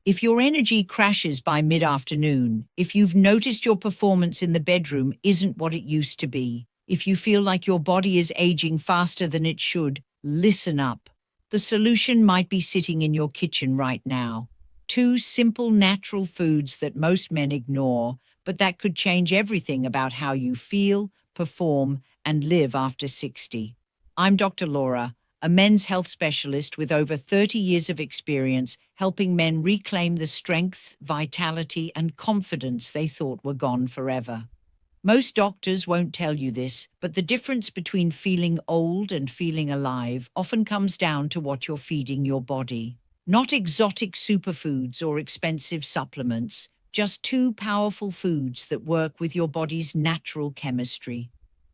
If your energy crashes by mid-afternoon, if you've noticed your performance in the bedroom isn't what it used to be, if you feel like your body is aging faster than it should, listen up. The solution might be sitting in your kitchen right now. 2 simple natural foods that most men ignore, but that could change everything about how you feel, perform, and live after 60. I'm Dr. Laura, a men's health specialist with over 30 years of experience helping men reclaim the strength, vitality, and confidence they thought were gone forever. Most doctors won't tell you this, but the difference between feeling old and feeling alive often comes down to what you're feeding your body. Not exotic superfoods or expensive supplements, just 2 powerful foods that work with your body's natural chemistry.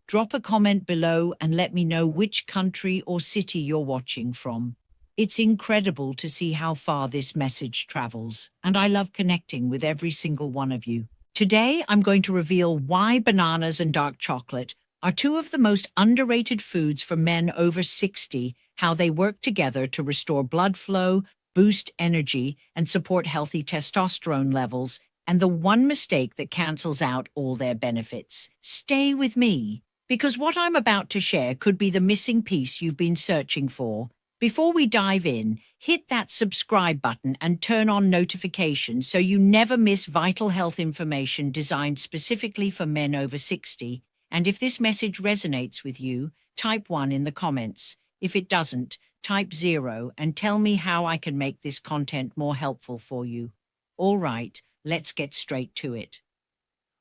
Drop a comment below and let me know which country or city you're watching from. It's incredible to see how far this message travels, and I love connecting with every single one of you. Today, I'm going to reveal why bananas and dark chocolate are 2 of the most underrated foods for men over 60, how they work together to restore blood flow, boost energy, and support healthy testosterone levels, and the one mistake that cancels out all their benefits. Stay with me, because what I'm about to share could be the missing piece you've been searching for. Before we dive in, hit that subscribe button and turn on notifications so you never miss vital health information designed specifically for men over 60. And if this message resonates with you, type 1 in the comments. If it doesn't, type 0 and tell me how I can make this content more helpful for you. All right, let's get straight to it.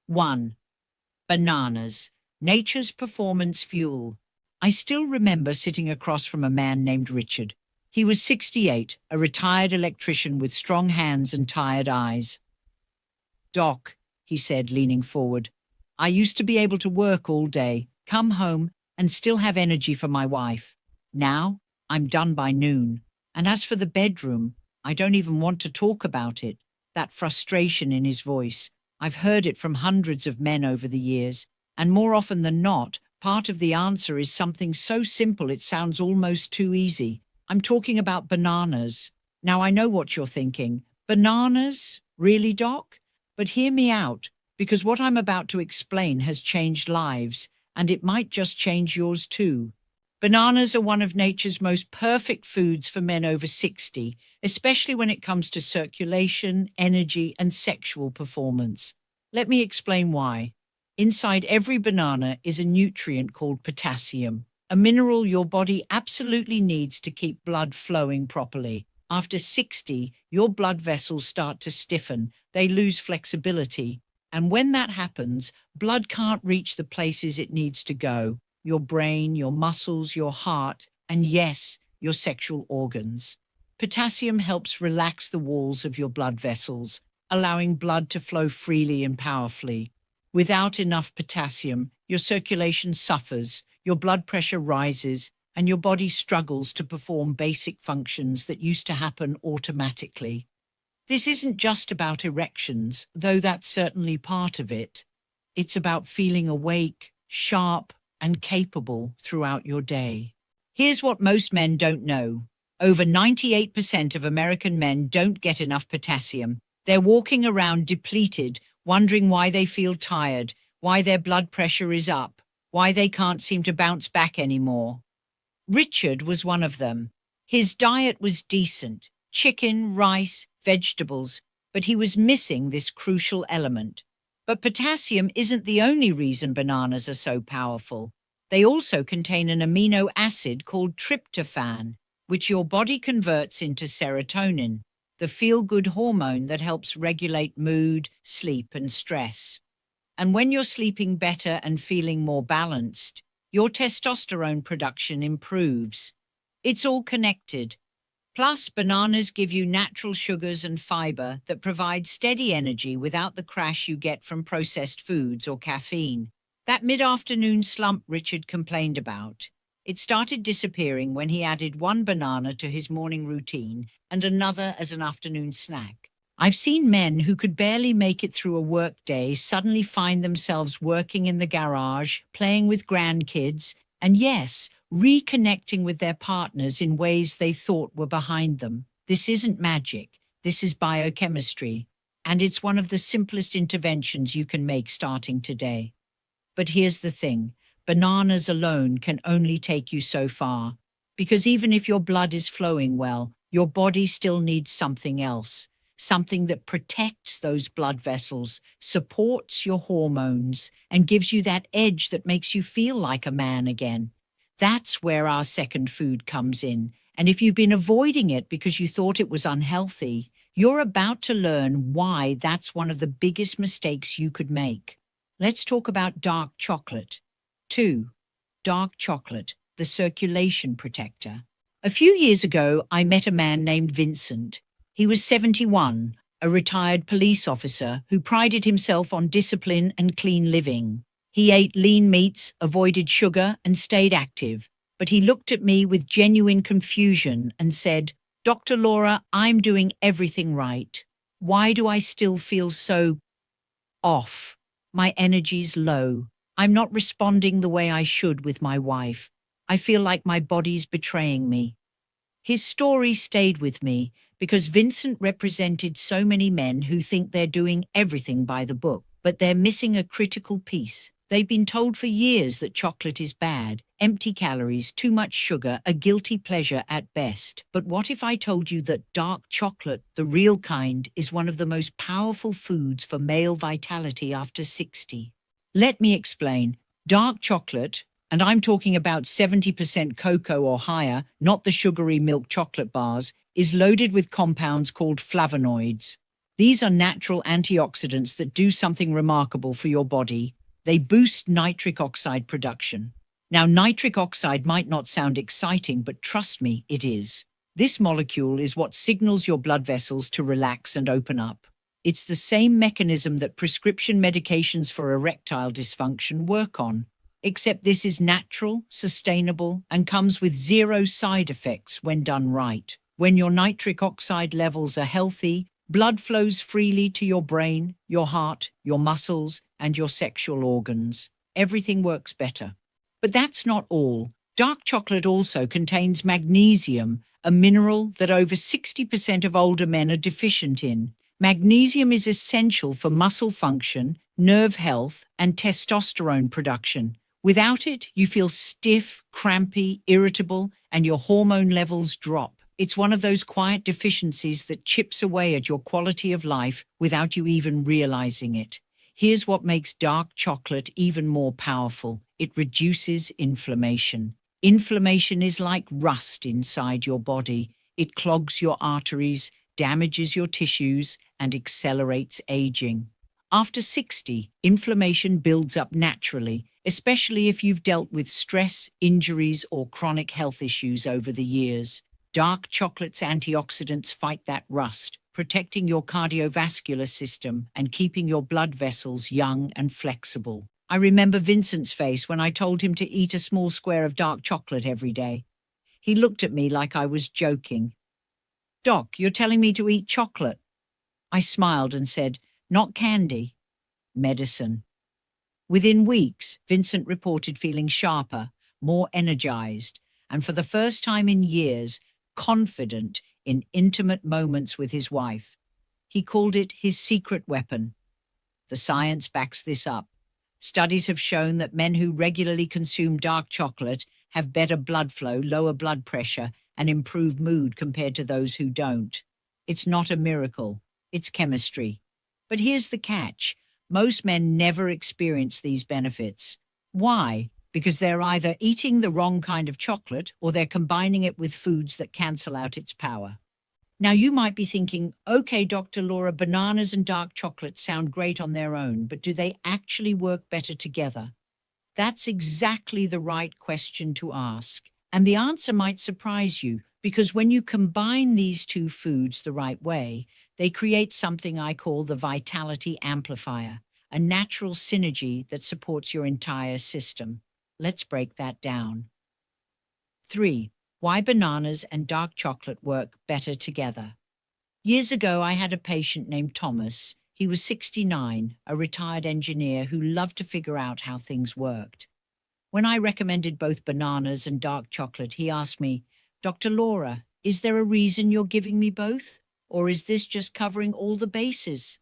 1. Bananas, nature's performance fuel. I still remember sitting across from a man named Richard. He was 68, a retired electrician with strong hands and tired eyes. "Doc," he said, leaning forward, "I used to be able to work all day, come home, and still have energy for my wife. Now, I'm done by noon. And as for the bedroom, I don't even want to talk about it." That frustration in his voice, I've heard it from hundreds of men over the years, and more often than not, part of the answer is something so simple it sounds almost too easy. I'm talking about bananas. Now I know what you're thinking. Bananas? Really, Doc? But hear me out, because what I'm about to explain has changed lives, and it might just change yours too. Bananas are one of nature's most perfect foods for men over 60, especially when it comes to circulation, energy, and sexual performance. Let me explain why. Inside every banana is a nutrient called potassium, a mineral your body absolutely needs to keep blood flowing properly. After 60, your blood vessels start to stiffen, they lose flexibility, and when that happens, blood can't reach the places it needs to go: your brain, your muscles, your heart, and yes, your sexual organs. Potassium helps relax the walls of your blood vessels, allowing blood to flow freely and powerfully. Without enough potassium, your circulation suffers, your blood pressure rises, and your body struggles to perform basic functions that used to happen automatically. This isn't just about erections, though that's certainly part of it. It's about feeling awake, sharp, and capable throughout your day. Here's what most men don't know. Over 98% of American men don't get enough potassium. They're walking around depleted, wondering why they feel tired, why their blood pressure is up, why they can't seem to bounce back anymore. Richard was one of them. His diet was decent: chicken, rice, vegetables, but he was missing this crucial element. But potassium isn't the only reason bananas are so powerful. They also contain an amino acid called tryptophan, which your body converts into serotonin, the feel-good hormone that helps regulate mood, sleep, and stress. And when you're sleeping better and feeling more balanced, your testosterone production improves. It's all connected. Plus, bananas give you natural sugars and fiber that provide steady energy without the crash you get from processed foods or caffeine. That mid-afternoon slump Richard complained about, it started disappearing when he added 1 banana to his morning routine and another as an afternoon snack. I've seen men who could barely make it through a work day suddenly find themselves working in the garage, playing with grandkids, and yes, reconnecting with their partners in ways they thought were behind them. This isn't magic. This is biochemistry, and it's one of the simplest interventions you can make starting today. But here's the thing, bananas alone can only take you so far, because even if your blood is flowing well, your body still needs something else, something that protects those blood vessels, supports your hormones, and gives you that edge that makes you feel like a man again. That's where our second food comes in. And if you've been avoiding it because you thought it was unhealthy, you're about to learn why that's one of the biggest mistakes you could make. Let's talk about dark chocolate. 2. Dark chocolate, the circulation protector. A few years ago, I met a man named Vincent. He was 71, a retired police officer who prided himself on discipline and clean living. He ate lean meats, avoided sugar, and stayed active. But he looked at me with genuine confusion and said, "Dr. Laura, I'm doing everything right. Why do I still feel so off? My energy's low. I'm not responding the way I should with my wife. I feel like my body's betraying me." His story stayed with me because Vincent represented so many men who think they're doing everything by the book, but they're missing a critical piece. They've been told for years that chocolate is bad, empty calories, too much sugar, a guilty pleasure at best. But what if I told you that dark chocolate, the real kind, is one of the most powerful foods for male vitality after 60? Let me explain. Dark chocolate, and I'm talking about 70% cocoa or higher, not the sugary milk chocolate bars, is loaded with compounds called flavonoids. These are natural antioxidants that do something remarkable for your body. They boost nitric oxide production. Now, nitric oxide might not sound exciting, but trust me, it is. This molecule is what signals your blood vessels to relax and open up. It's the same mechanism that prescription medications for erectile dysfunction work on, except this is natural, sustainable, and comes with zero side effects when done right. When your nitric oxide levels are healthy, blood flows freely to your brain, your heart, your muscles, and your sexual organs. Everything works better. But that's not all. Dark chocolate also contains magnesium, a mineral that over 60% of older men are deficient in. Magnesium is essential for muscle function, nerve health, and testosterone production. Without it, you feel stiff, crampy, irritable, and your hormone levels drop. It's one of those quiet deficiencies that chips away at your quality of life without you even realizing it. Here's what makes dark chocolate even more powerful. It reduces inflammation. Inflammation is like rust inside your body. It clogs your arteries, damages your tissues, and accelerates aging. After 60, inflammation builds up naturally, especially if you've dealt with stress, injuries, or chronic health issues over the years. Dark chocolate's antioxidants fight that rust, protecting your cardiovascular system and keeping your blood vessels young and flexible. I remember Vincent's face when I told him to eat a small square of dark chocolate every day. He looked at me like I was joking. "Doc, you're telling me to eat chocolate?" I smiled and said, "Not candy, medicine." Within weeks, Vincent reported feeling sharper, more energized, and for the first time in years, confident in intimate moments with his wife. He called it his secret weapon. The science backs this up. Studies have shown that men who regularly consume dark chocolate have better blood flow, lower blood pressure, and improved mood compared to those who don't. It's not a miracle, it's chemistry. But here's the catch. Most men never experience these benefits. Why? Because they're either eating the wrong kind of chocolate or they're combining it with foods that cancel out its power. Now you might be thinking, okay, Dr. Laura, bananas and dark chocolate sound great on their own, but do they actually work better together? That's exactly the right question to ask. And the answer might surprise you, because when you combine these two foods the right way, they create something I call the vitality amplifier, a natural synergy that supports your entire system. Let's break that down. 3. Why bananas and dark chocolate work better together. Years ago, I had a patient named Thomas. He was 69, a retired engineer who loved to figure out how things worked. When I recommended both bananas and dark chocolate, he asked me, "Dr. Laura, is there a reason you're giving me both?" Or is this just covering all the bases?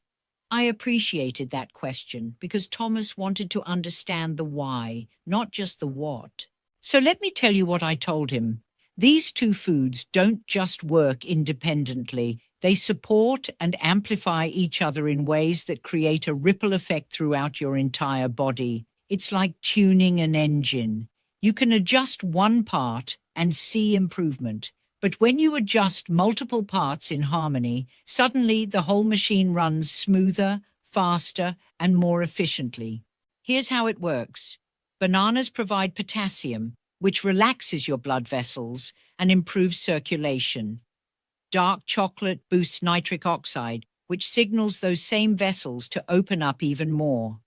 I appreciated that question because Thomas wanted to understand the why, not just the what. So let me tell you what I told him. These two foods don't just work independently. They support and amplify each other in ways that create a ripple effect throughout your entire body. It's like tuning an engine. You can adjust one part and see improvement. But when you adjust multiple parts in harmony, suddenly the whole machine runs smoother, faster, and more efficiently. Here's how it works. Bananas provide potassium, which relaxes your blood vessels and improves circulation. Dark chocolate boosts nitric oxide, which signals those same vessels to open up even more.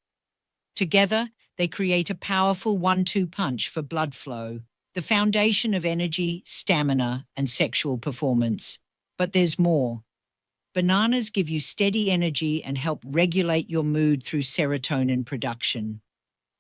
Together, they create a powerful 1-2 punch for blood flow, the foundation of energy, stamina, and sexual performance. But there's more. Bananas give you steady energy and help regulate your mood through serotonin production.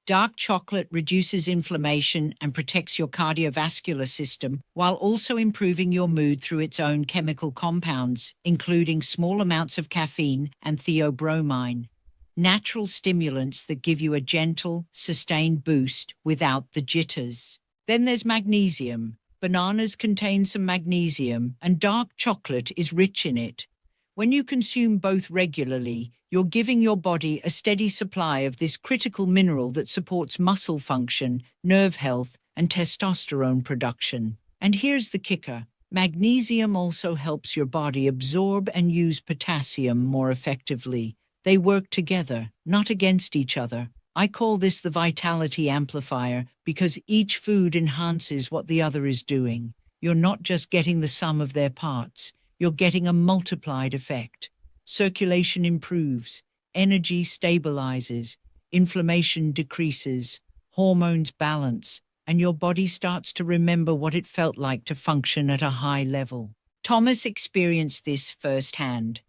Dark chocolate reduces inflammation and protects your cardiovascular system while also improving your mood through its own chemical compounds, including small amounts of caffeine and theobromine, natural stimulants that give you a gentle, sustained boost without the jitters. Then there's magnesium. Bananas contain some magnesium, and dark chocolate is rich in it. When you consume both regularly, you're giving your body a steady supply of this critical mineral that supports muscle function, nerve health, and testosterone production. And here's the kicker. Magnesium also helps your body absorb and use potassium more effectively. They work together, not against each other. I call this the vitality amplifier because each food enhances what the other is doing. You're not just getting the sum of their parts, you're getting a multiplied effect. Circulation improves, energy stabilizes, inflammation decreases, hormones balance, and your body starts to remember what it felt like to function at a high level. Thomas experienced this firsthand.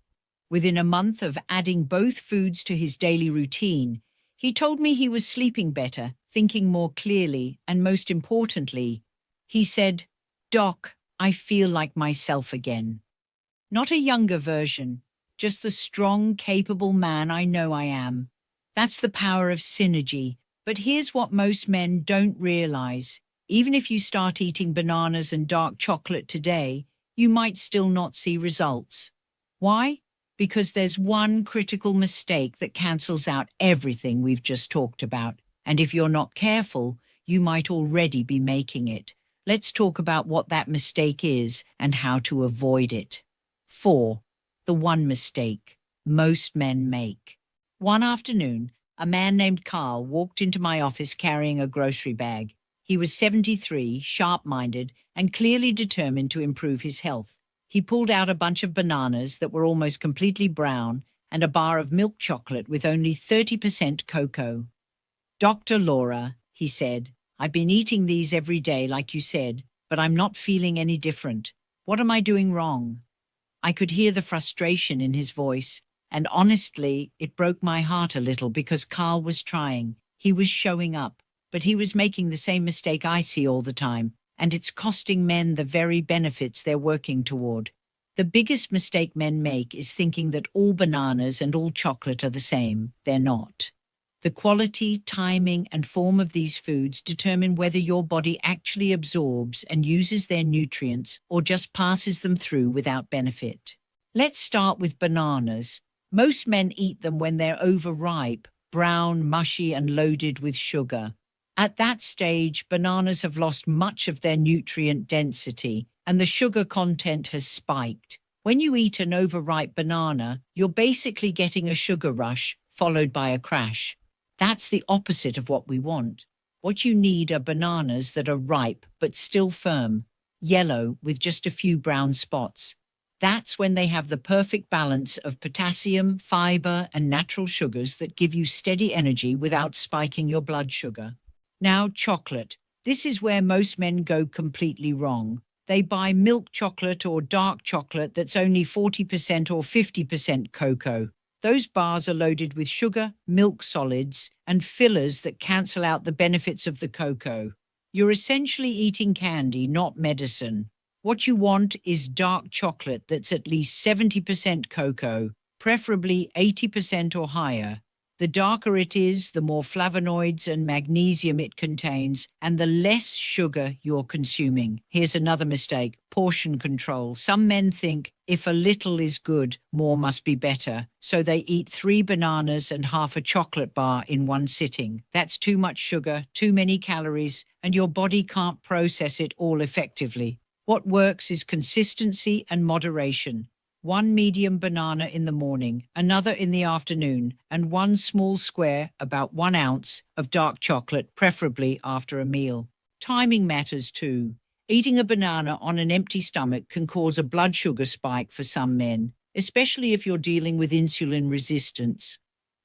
Within a month of adding both foods to his daily routine, he told me he was sleeping better, thinking more clearly, and most importantly, he said, "Doc, I feel like myself again. Not a younger version, just the strong, capable man I know I am." That's the power of synergy. But here's what most men don't realize. Even if you start eating bananas and dark chocolate today, you might still not see results. Why? Because there's one critical mistake that cancels out everything we've just talked about. And if you're not careful, you might already be making it. Let's talk about what that mistake is and how to avoid it. 4. The one mistake most men make. One afternoon, a man named Carl walked into my office carrying a grocery bag. He was 73, sharp-minded, and clearly determined to improve his health. He pulled out a bunch of bananas that were almost completely brown and a bar of milk chocolate with only 30% cocoa. "Dr. Laura," he said, "I've been eating these every day like you said, but I'm not feeling any different. What am I doing wrong?" I could hear the frustration in his voice, and honestly, it broke my heart a little because Carl was trying. He was showing up, but he was making the same mistake I see all the time, and it's costing men the very benefits they're working toward. The biggest mistake men make is thinking that all bananas and all chocolate are the same. They're not. The quality, timing, and form of these foods determine whether your body actually absorbs and uses their nutrients or just passes them through without benefit. Let's start with bananas. Most men eat them when they're overripe, brown, mushy, and loaded with sugar. At that stage, bananas have lost much of their nutrient density, and the sugar content has spiked. When you eat an overripe banana, you're basically getting a sugar rush, followed by a crash. That's the opposite of what we want. What you need are bananas that are ripe but still firm, yellow with just a few brown spots. That's when they have the perfect balance of potassium, fiber, and natural sugars that give you steady energy without spiking your blood sugar. Now, chocolate. This is where most men go completely wrong. They buy milk chocolate or dark chocolate that's only 40% or 50% cocoa. Those bars are loaded with sugar, milk solids, and fillers that cancel out the benefits of the cocoa. You're essentially eating candy, not medicine. What you want is dark chocolate that's at least 70% cocoa, preferably 80% or higher. The darker it is, the more flavonoids and magnesium it contains, and the less sugar you're consuming. Here's another mistake: portion control. Some men think if a little is good, more must be better. So they eat 3 bananas and half a chocolate bar in one sitting. That's too much sugar, too many calories, and your body can't process it all effectively. What works is consistency and moderation. 1 medium banana in the morning, another in the afternoon, and 1 small square, about 1 ounce, of dark chocolate, preferably after a meal. Timing matters too. Eating a banana on an empty stomach can cause a blood sugar spike for some men, especially if you're dealing with insulin resistance.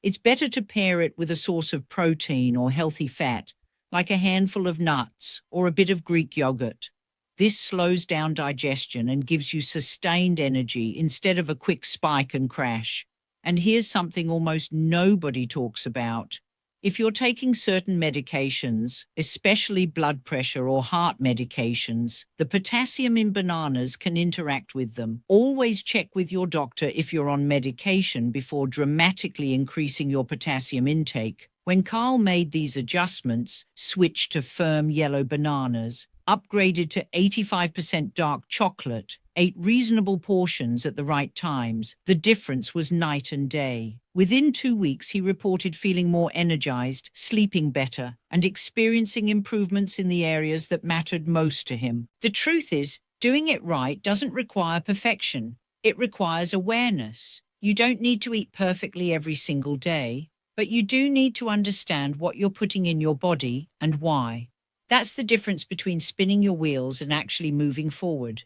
It's better to pair it with a source of protein or healthy fat, like a handful of nuts or a bit of Greek yogurt. This slows down digestion and gives you sustained energy instead of a quick spike and crash. And here's something almost nobody talks about. If you're taking certain medications, especially blood pressure or heart medications, the potassium in bananas can interact with them. Always check with your doctor if you're on medication before dramatically increasing your potassium intake. When Carl made these adjustments, switched to firm yellow bananas, upgraded to 85% dark chocolate, ate reasonable portions at the right times, the difference was night and day. Within 2 weeks, he reported feeling more energized, sleeping better, and experiencing improvements in the areas that mattered most to him. The truth is, doing it right doesn't require perfection. It requires awareness. You don't need to eat perfectly every single day, but you do need to understand what you're putting in your body and why. That's the difference between spinning your wheels and actually moving forward.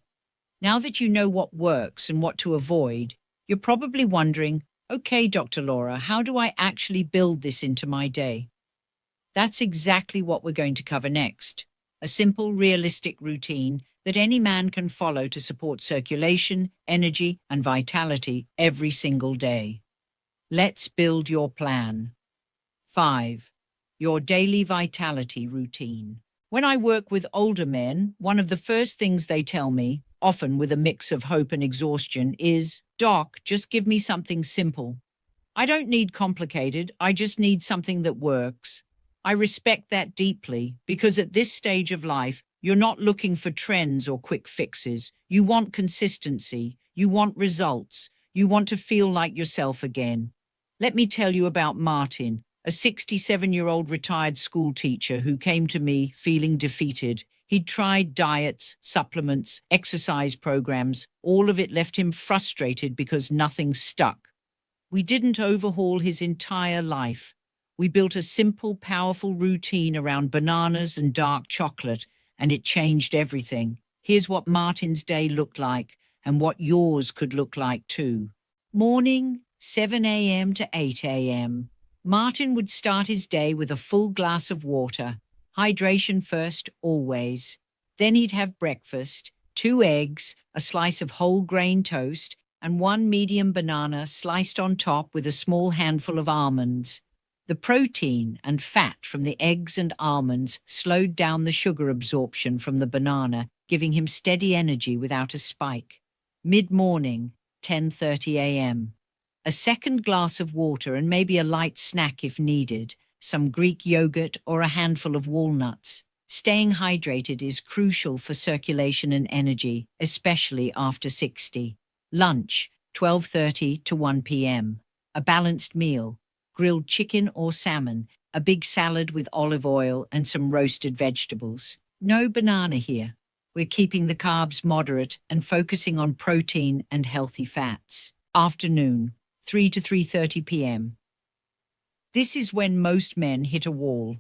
Now that you know what works and what to avoid, you're probably wondering, okay, Dr. Laura, how do I actually build this into my day? That's exactly what we're going to cover next. A simple, realistic routine that any man can follow to support circulation, energy, and vitality every single day. Let's build your plan. 5. Your daily vitality routine. When I work with older men, one of the first things they tell me, often with a mix of hope and exhaustion, is, "Doc, just give me something simple. I don't need complicated, I just need something that works." I respect that deeply because at this stage of life, you're not looking for trends or quick fixes. You want consistency, you want results, you want to feel like yourself again. Let me tell you about Martin, a 67-year-old retired school teacher who came to me feeling defeated. He'd tried diets, supplements, exercise programs. All of it left him frustrated because nothing stuck. We didn't overhaul his entire life. We built a simple, powerful routine around bananas and dark chocolate, and it changed everything. Here's what Martin's day looked like and what yours could look like too. Morning, 7 a.m. to 8 a.m. Martin would start his day with a full glass of water. Hydration first, always. Then he'd have breakfast, 2 eggs, a slice of whole grain toast, and 1 medium banana sliced on top with a small handful of almonds. The protein and fat from the eggs and almonds slowed down the sugar absorption from the banana, giving him steady energy without a spike. Mid-morning, 10:30 a.m. A second glass of water and maybe a light snack if needed, some Greek yogurt or a handful of walnuts. Staying hydrated is crucial for circulation and energy, especially after 60. Lunch, 12:30 to 1 p.m. A balanced meal, grilled chicken or salmon, a big salad with olive oil and some roasted vegetables. No banana here. We're keeping the carbs moderate and focusing on protein and healthy fats. Afternoon, 3 to 3:30 p.m. This is when most men hit a wall.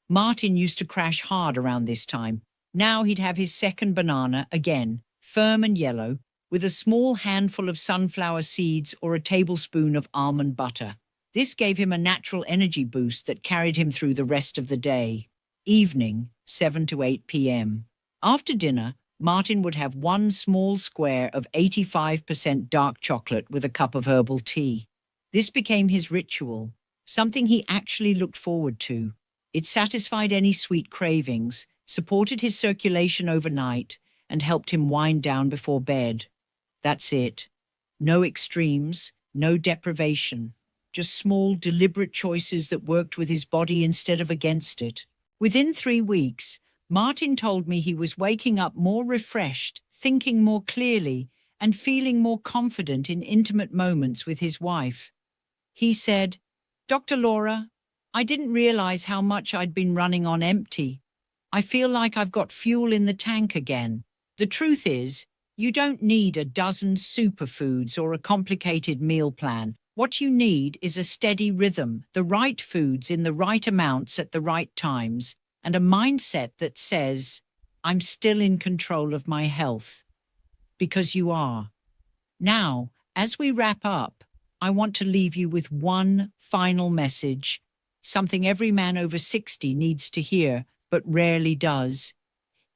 Martin used to crash hard around this time. Now he'd have his second banana, again, firm and yellow, with a small handful of sunflower seeds or a tablespoon of almond butter. This gave him a natural energy boost that carried him through the rest of the day. Evening, 7 to 8 p.m. After dinner, Martin would have 1 small square of 85% dark chocolate with a cup of herbal tea. This became his ritual, something he actually looked forward to. It satisfied any sweet cravings, supported his circulation overnight, and helped him wind down before bed. That's it. No extremes, no deprivation. Just small, deliberate choices that worked with his body instead of against it. Within 3 weeks, Martin told me he was waking up more refreshed, thinking more clearly, and feeling more confident in intimate moments with his wife. He said, "Dr. Laura, I didn't realize how much I'd been running on empty. I feel like I've got fuel in the tank again." The truth is, you don't need a dozen superfoods or a complicated meal plan. What you need is a steady rhythm, the right foods in the right amounts at the right times, and a mindset that says, "I'm still in control of my health." Because you are. Now, as we wrap up, I want to leave you with one final message, something every man over 60 needs to hear, but rarely does.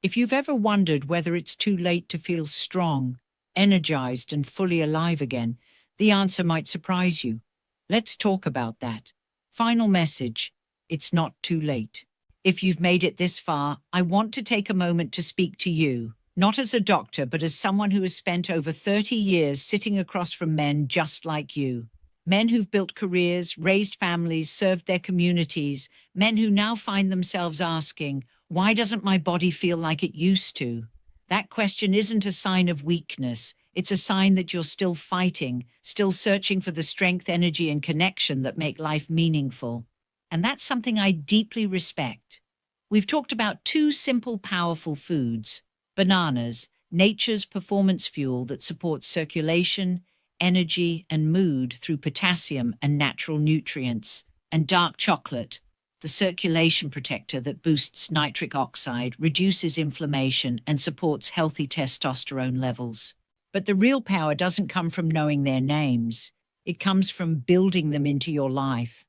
If you've ever wondered whether it's too late to feel strong, energized, and fully alive again, the answer might surprise you. Let's talk about that. Final message: it's not too late. If you've made it this far, I want to take a moment to speak to you, not as a doctor, but as someone who has spent over 30 years sitting across from men just like you. Men who've built careers, raised families, served their communities, men who now find themselves asking, "Why doesn't my body feel like it used to?" That question isn't a sign of weakness. It's a sign that you're still fighting, still searching for the strength, energy, and connection that make life meaningful. And that's something I deeply respect. We've talked about 2 simple, powerful foods: bananas, nature's performance fuel that supports circulation, energy, and mood through potassium and natural nutrients, and dark chocolate, the circulation protector that boosts nitric oxide, reduces inflammation, and supports healthy testosterone levels. But the real power doesn't come from knowing their names. It comes from building them into your life.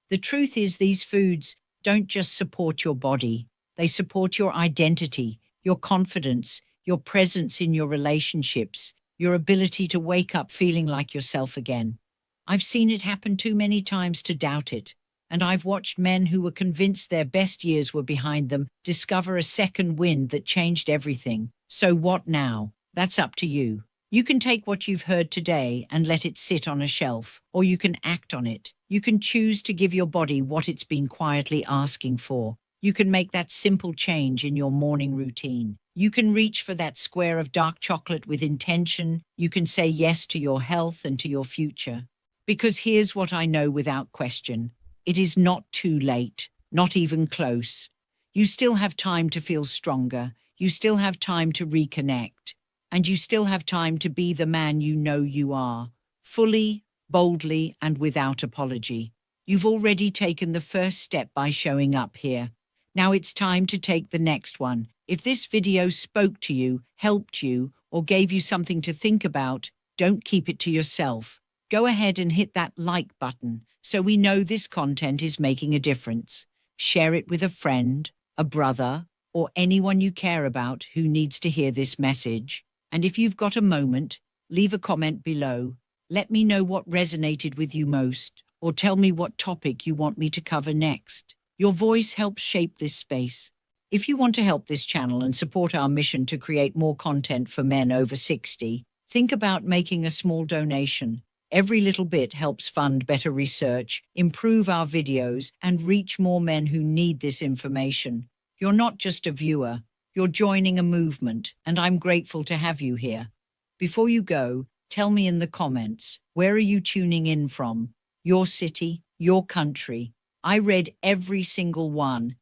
The truth is, these foods don't just support your body. They support your identity, your confidence, your presence in your relationships, your ability to wake up feeling like yourself again. I've seen it happen too many times to doubt it. And I've watched men who were convinced their best years were behind them discover a second wind that changed everything. So what now? That's up to you. You can take what you've heard today and let it sit on a shelf, or you can act on it. You can choose to give your body what it's been quietly asking for. You can make that simple change in your morning routine. You can reach for that square of dark chocolate with intention. You can say yes to your health and to your future. Because here's what I know without question. It is not too late, not even close. You still have time to feel stronger. You still have time to reconnect. And you still have time to be the man you know you are, fully, boldly, and without apology. You've already taken the first step by showing up here. Now it's time to take the next one. If this video spoke to you, helped you, or gave you something to think about, don't keep it to yourself. Go ahead and hit that like button so we know this content is making a difference. Share it with a friend, a brother, or anyone you care about who needs to hear this message. And if you've got a moment, leave a comment below. Let me know what resonated with you most, or tell me what topic you want me to cover next. Your voice helps shape this space. If you want to help this channel and support our mission to create more content for men over 60, think about making a small donation. Every little bit helps fund better research, improve our videos, and reach more men who need this information. You're not just a viewer. You're joining a movement, and I'm grateful to have you here. Before you go, tell me in the comments, where are you tuning in from? Your city, your country. I read every single one,